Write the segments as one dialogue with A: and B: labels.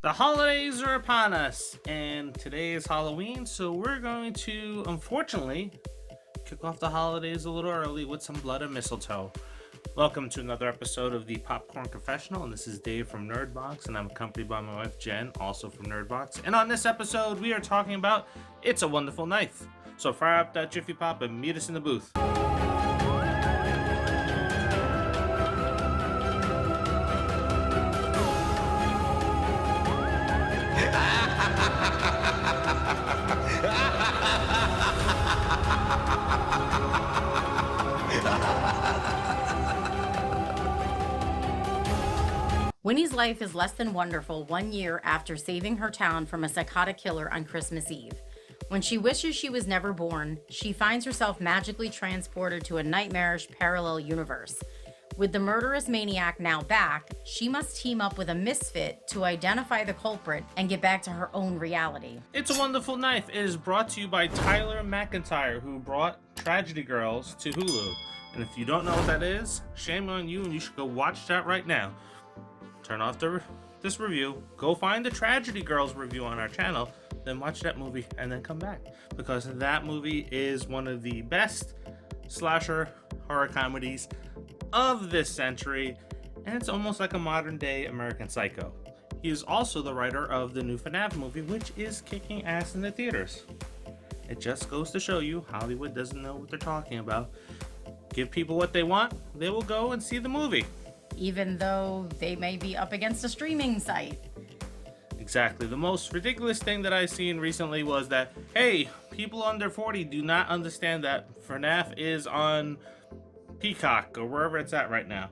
A: The holidays are upon us, and today is Halloween, so we're going to, unfortunately, kick off the holidays a little early with some blood and mistletoe. Welcome to another episode of the Popcorn Confessional, and this is Dave from Nerdbox, and I'm accompanied by my wife Jen, also from Nerdbox. And on this episode, we are talking about It's a Wonderful Knife. So fire up that Jiffy Pop and meet us in the booth.
B: Winnie's life is less than wonderful 1 year after saving her town from a psychotic killer on Christmas Eve. When she wishes she was never born, she finds herself magically transported to a nightmarish parallel universe. With the murderous maniac now back, she must team up with a misfit to identify the culprit and get back to her own reality.
A: It's a Wonderful Knife is brought to you by Tyler McIntyre, who brought Tragedy Girls to Hulu. And if you don't know what that is, shame on you, and you should go watch that right now. Turn off this review, go find the Tragedy Girls review on our channel, then watch that movie and then come back, because that movie is one of the best slasher horror comedies of this century, and it's almost like a modern day American Psycho. He is also the writer of the new FNAF movie, which is kicking ass in the theaters. It just goes to show you Hollywood doesn't know what they're talking about. Give people what they want, they will go and see the movie.
B: Even though they may be up against a streaming site.
A: Exactly. The most ridiculous thing that I've seen recently was that, hey, people under 40 do not understand that FNAF is on Peacock or wherever it's at right now.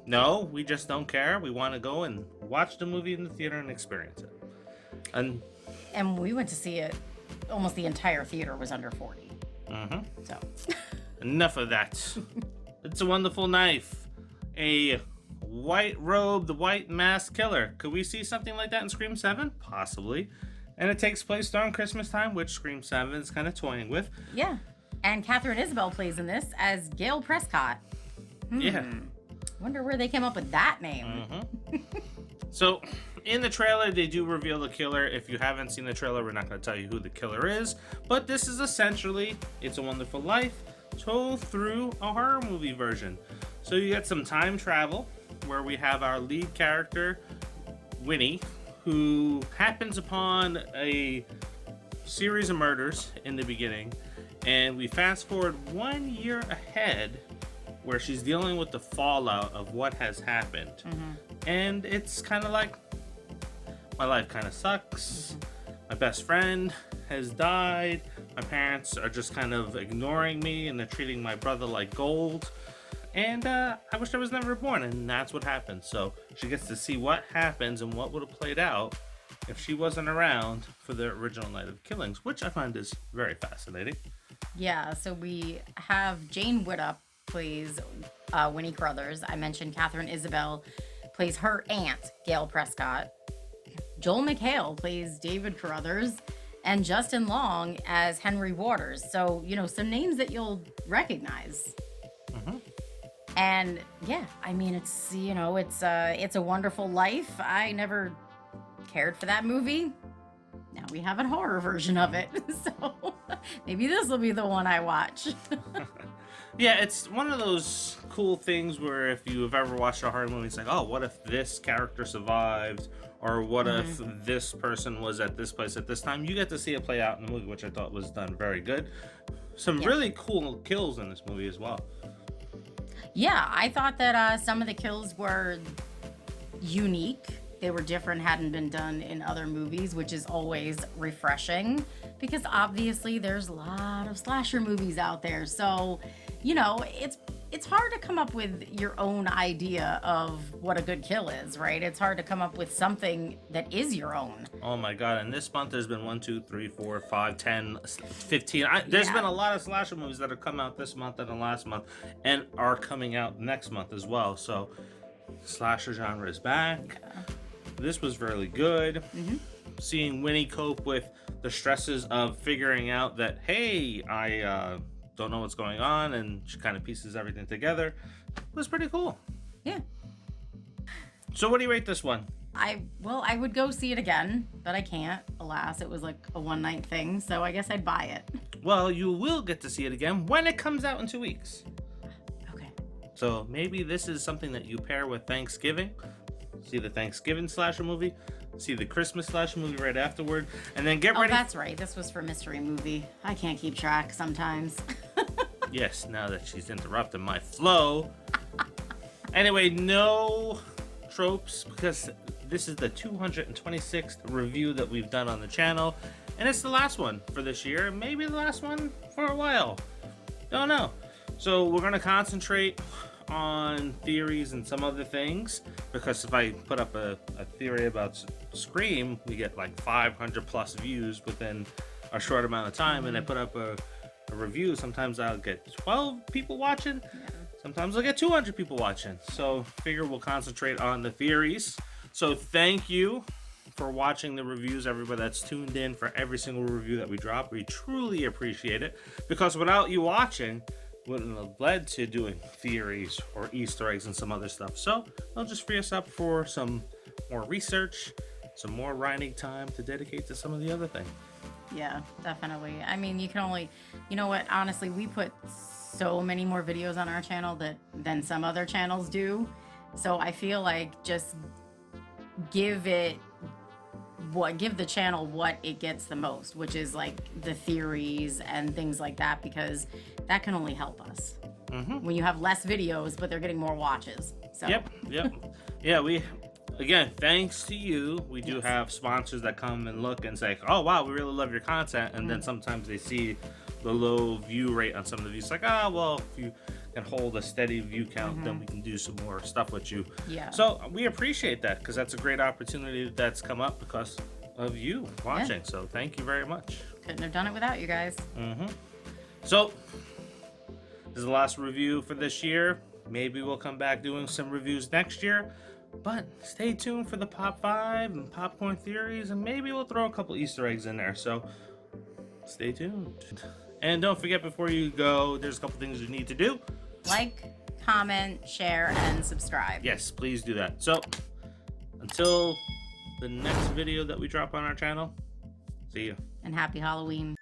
A: No, we just don't care. We want to go and watch the movie in the theater and experience it. And
B: we went to see it, almost the entire theater was under 40. So.
A: Enough of that. It's a Wonderful Knife. A white-robed, white-masked killer. Could we see something like that in Scream 7? Possibly. And it takes place during Christmas time, which Scream 7 is kind of toying with.
B: Yeah. And Katherine Isabelle plays in this as Gail Prescott.
A: Yeah.
B: Wonder where they came up with that name.
A: So, in the trailer, they do reveal the killer. If you haven't seen the trailer, we're not going to tell you who the killer is. But this is essentially It's a Wonderful Life told through a horror movie version. So you get some time travel, where we have our lead character, Winnie, who happens upon a series of murders in the beginning, and we fast forward 1 year ahead, where she's dealing with the fallout of what has happened. And it's kind of like, my life kind of sucks, my best friend has died, my parents are just kind of ignoring me, and they're treating my brother like gold. And I wish I was never born, and that's what happened. So she gets to see what happens and what would have played out if she wasn't around for the original night of killings, which I find is very fascinating.
B: Yeah, so we have Jane Widdop plays Winnie Carruthers. I mentioned Katherine Isabelle plays her aunt, Gail Prescott. Joel McHale plays David Carruthers. And Justin Long as Henry Waters. So, some names that you'll recognize. And yeah, I mean, it's a Wonderful Life. I never cared for that movie. Now we have a horror version of it. So maybe this will be the one I watch.
A: Yeah, it's one of those cool things where if you have ever watched a horror movie, it's like, oh, what if this character survived? Or what if this person was at this place at this time? You get to see it play out in the movie, which I thought was done very good. Some really cool kills in this movie as well.
B: Yeah, I thought that some of the kills were unique. They were different, hadn't been done in other movies, which is always refreshing because obviously there's a lot of slasher movies out there. So, it's hard to come up with your own idea of what a good kill is, right? It's hard to come up with something that is your own.
A: Oh my God. And this month there's been 1, 2, 3, 4, 5, 10, 15. There's been a lot of slasher movies that have come out this month and the last month and are coming out next month as well. So slasher genre is back. This was really good. Seeing Winnie cope with the stresses of figuring out that, hey, I don't know what's going on, and she kind of pieces everything together. It was pretty cool.
B: Yeah.
A: So what do you rate this one?
B: I would go see it again, but I can't. Alas, it was like a one-night thing, so I guess I'd buy it.
A: Well, you will get to see it again when it comes out in 2 weeks.
B: Okay.
A: So maybe this is something that you pair with Thanksgiving. See the Thanksgiving slasher movie, see the Christmas slasher movie right afterward, and then get ready.
B: Oh, that's right. This was for mystery movie. I can't keep track sometimes.
A: Yes, now that she's interrupted my flow. Anyway, no tropes, because this is the 226th review that we've done on the channel, and it's the last one for this year, maybe the last one for a while. Don't know. So we're going to concentrate on theories and some other things, because if I put up a theory about Scream, we get like 500 plus views within a short amount of time, and I put up a review, sometimes I'll get 12 people watching, sometimes I'll get 200 people watching. So figure we'll concentrate on the theories. So thank you for watching the reviews, everybody that's tuned in for every single review that we drop. We truly appreciate it, because without you watching, wouldn't have led to doing theories or Easter eggs and some other stuff. So it'll just free us up for some more research, some more writing time to dedicate to some of the other things.
B: Yeah, definitely. I mean, you can only, you know what, honestly, we put so many more videos on our channel than some other channels do. So I feel like just give the channel what it gets the most, which is like the theories and things like that, because that can only help us. When you have less videos, but they're getting more watches. So.
A: Yep. Yeah, again, thanks to you, we do have sponsors that come and look and say, oh wow, we really love your content, and then sometimes they see the low view rate on some of the views, like, oh well, if you can hold a steady view count, then we can do some more stuff with you. Yeah. So we appreciate that, because that's a great opportunity that's come up because of you watching. So thank you very much.
B: Couldn't have done it without you guys.
A: So this is the last review for this year. Maybe we'll come back doing some reviews next year. But stay tuned for the Pop 5 and Popcorn Theories, and maybe we'll throw a couple Easter eggs in there. So stay tuned. And don't forget, before you go, there's a couple things you need to do.
B: Like, comment, share, and subscribe.
A: Yes, please do that. So until the next video that we drop on our channel, see you.
B: And happy Halloween.